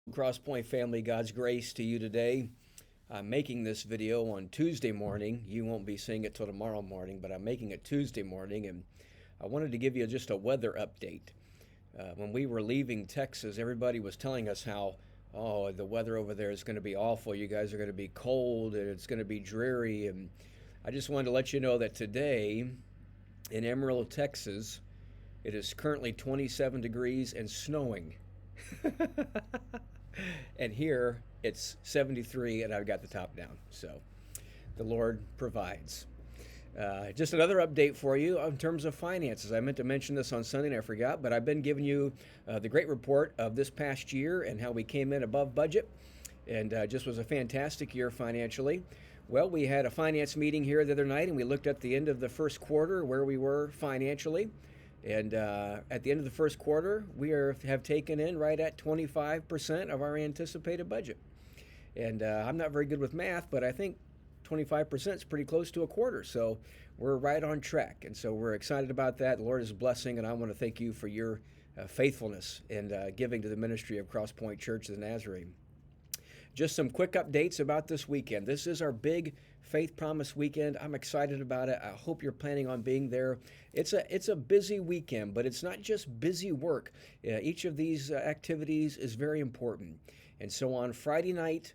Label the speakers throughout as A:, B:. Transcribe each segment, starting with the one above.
A: Cross Point family, God's grace to you today. I'm making this video on Tuesday morning. You won't be seeing it till tomorrow morning, but I'm making it Tuesday morning, and I wanted to give you just a weather update. When we were leaving Texas, everybody was telling us how, oh, the weather over there is going to be awful. You guys are going to be cold, and it's going to be dreary. And I just wanted to let you know that today in Amarillo, Texas, it is currently 27 degrees and snowing. And here it's 73 and I've got the top down. So the Lord provides. Just another update for you in terms of finances. I meant to mention this on Sunday and I forgot, but I've been giving you the great report of this past year and how we came in above budget and just was a fantastic year financially. Well, we had a finance meeting here the other night and we looked at the end of the first quarter where we were financially. And at the end of the first quarter, have taken in right at 25% of our anticipated budget. And I'm not very good with math, but I think 25% is pretty close to a quarter. So we're right on track. And so we're excited about that. The Lord is blessing, and I want to thank you for your faithfulness and giving to the ministry of Cross Point Church of the Nazarene. Just some quick updates about this weekend. This is our big Faith Promise weekend. I'm excited about it. I hope you're planning on being there. It's a busy weekend, but it's not just busy work. Each of these activities is very important. And so on Friday night,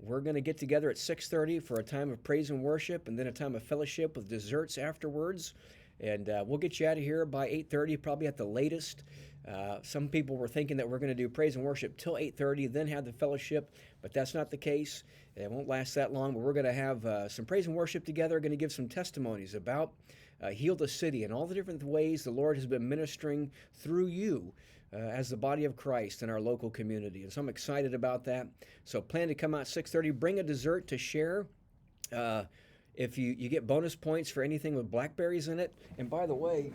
A: we're going to get together at 6:30 for a time of praise and worship, and then a time of fellowship with desserts afterwards. And we'll get you out of here by 8:30, probably at the latest. Some people were thinking that we're going to do praise and worship till 8:30, then have the fellowship, but that's not the case. It won't last that long, but we're going to have some praise and worship together. We're going to give some testimonies about Heal the City and all the different ways the Lord has been ministering through you as the body of Christ in our local community. And so I'm excited about that. So plan to come out 6:30, bring a dessert to share. If you get bonus points for anything with blackberries in it. And by the way,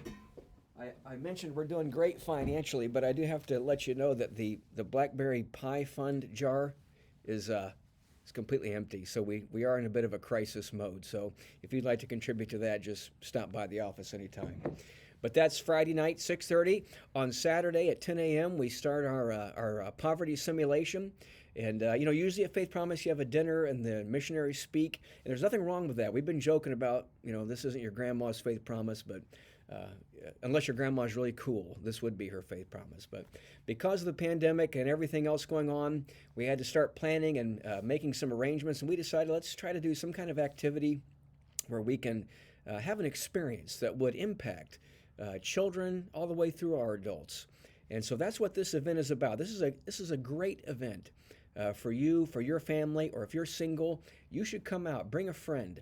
A: I mentioned we're doing great financially, but I do have to let you know that the Blackberry Pie Fund jar is completely empty. So we are in a bit of a crisis mode. So if you'd like to contribute to that, just stop by the office anytime. But that's Friday night, 6:30. On Saturday at 10 a.m., we start our poverty simulation. And, usually at Faith Promise, you have a dinner and the missionaries speak. And there's nothing wrong with that. We've been joking about, this isn't your grandma's Faith Promise, but unless your grandma's really cool, this would be her Faith Promise. But because of the pandemic and everything else going on, we had to start planning and making some arrangements. And we decided let's try to do some kind of activity where we can have an experience that would impact children all the way through our adults. And so that's what this event is about. This is a great event for you, for your family, or if you're single, you should come out. Bring a friend.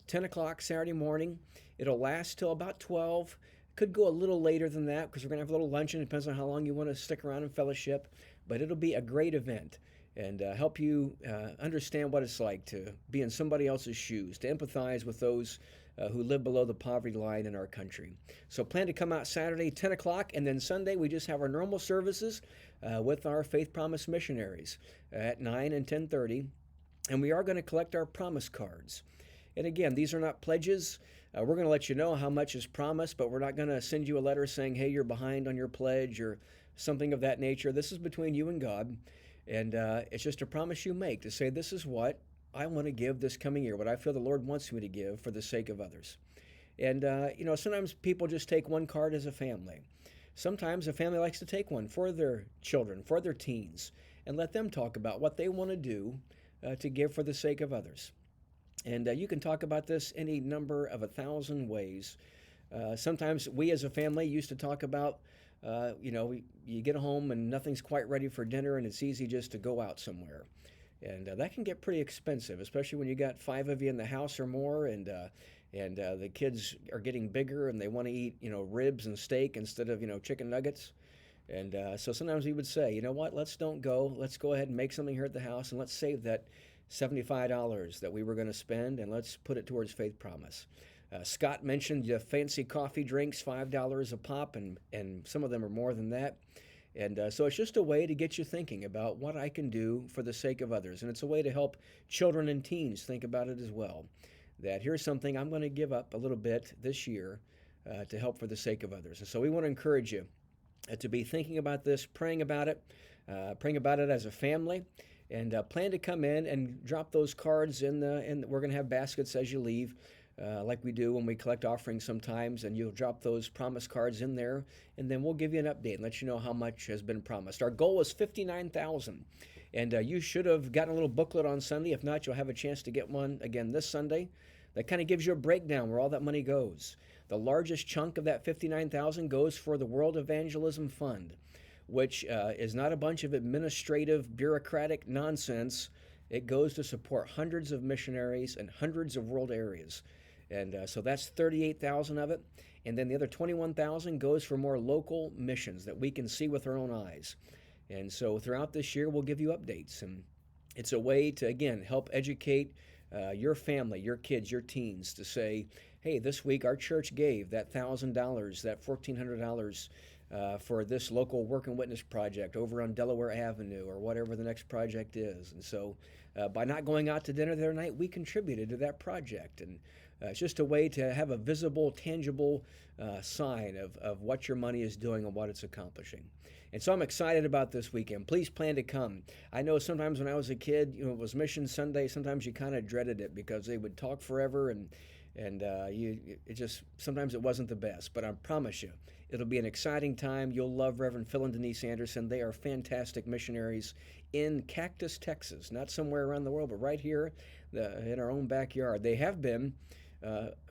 A: 10 o'clock Saturday morning. It'll last till about 12. Could go a little later than that because we're going to have a little luncheon. It depends on how long you want to stick around and fellowship. But it'll be a great event and help you understand what it's like to be in somebody else's shoes, to empathize with those who live below the poverty line in our country. So plan to come out Saturday, 10 o'clock, and then Sunday we just have our normal services with our Faith Promise missionaries at 9 and 10:30. And we are going to collect our promise cards. And again, these are not pledges. We're going to let you know how much is promised, but we're not going to send you a letter saying, hey, you're behind on your pledge or something of that nature. This is between you and God. And it's just a promise you make to say, this is what I want to give this coming year, what I feel the Lord wants me to give for the sake of others. And, sometimes people just take one card as a family. Sometimes a family likes to take one for their children, for their teens, and let them talk about what they want to do to give for the sake of others. And you can talk about this any number of 1,000 ways. Sometimes we as a family used to talk about, you get home and nothing's quite ready for dinner and it's easy just to go out somewhere. And that can get pretty expensive, especially when you got 5 of you in the house or more and the kids are getting bigger and they want to eat, ribs and steak instead of, chicken nuggets. And so sometimes we would say, you know what, let's don't go. Let's go ahead and make something here at the house and let's save that $75 that we were going to spend, and let's put it towards Faith Promise. Scott mentioned the fancy coffee drinks, $5 a pop, and some of them are more than that. And so it's just a way to get you thinking about what I can do for the sake of others. And it's a way to help children and teens think about it as well. That here's something I'm going to give up a little bit this year to help for the sake of others. And so we want to encourage you to be thinking about this, praying about it. praying about it as a family, and plan to come in and drop those cards in and we're going to have baskets as you leave. Like we do when we collect offerings sometimes, and you'll drop those promise cards in there, and then we'll give you an update and let you know how much has been promised. Our goal is 59,000, and you should have gotten a little booklet on Sunday. If not, you'll have a chance to get one again this Sunday. That kind of gives you a breakdown where all that money goes. The largest chunk of that 59,000 goes for the World Evangelism Fund, which is not a bunch of administrative, bureaucratic nonsense. It goes to support hundreds of missionaries in hundreds of world areas. And so that's 38,000 of it. And then the other 21,000 goes for more local missions that we can see with our own eyes. And so throughout this year, we'll give you updates. And it's a way to, again, help educate your family, your kids, your teens to say, hey, this week our church gave that $1,000, that $1,400 for this local work and witness project over on Delaware Avenue or whatever the next project is. And so by not going out to dinner the other night, we contributed to that project. And it's just a way to have a visible, tangible sign of what your money is doing and what it's accomplishing. And so I'm excited about this weekend. Please plan to come. I know sometimes when I was a kid, it was Mission Sunday. Sometimes you kind of dreaded it because they would talk forever and sometimes it wasn't the best. But I promise you, it'll be an exciting time. You'll love Reverend Phil and Denise Anderson. They are fantastic missionaries in Cactus, Texas, not somewhere around the world, but right here in our own backyard. They have been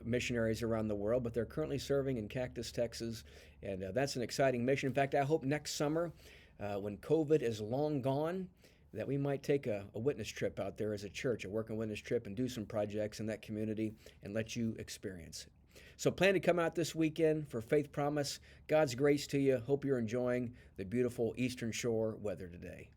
A: missionaries around the world, but they're currently serving in Cactus, Texas, and that's an exciting mission. In fact, I hope next summer, when COVID is long gone, that we might take a witness trip out there as a church, a work and witness trip, and do some projects in that community and let you experience it. So plan to come out this weekend for Faith Promise. God's grace to you. Hope you're enjoying the beautiful Eastern Shore weather today.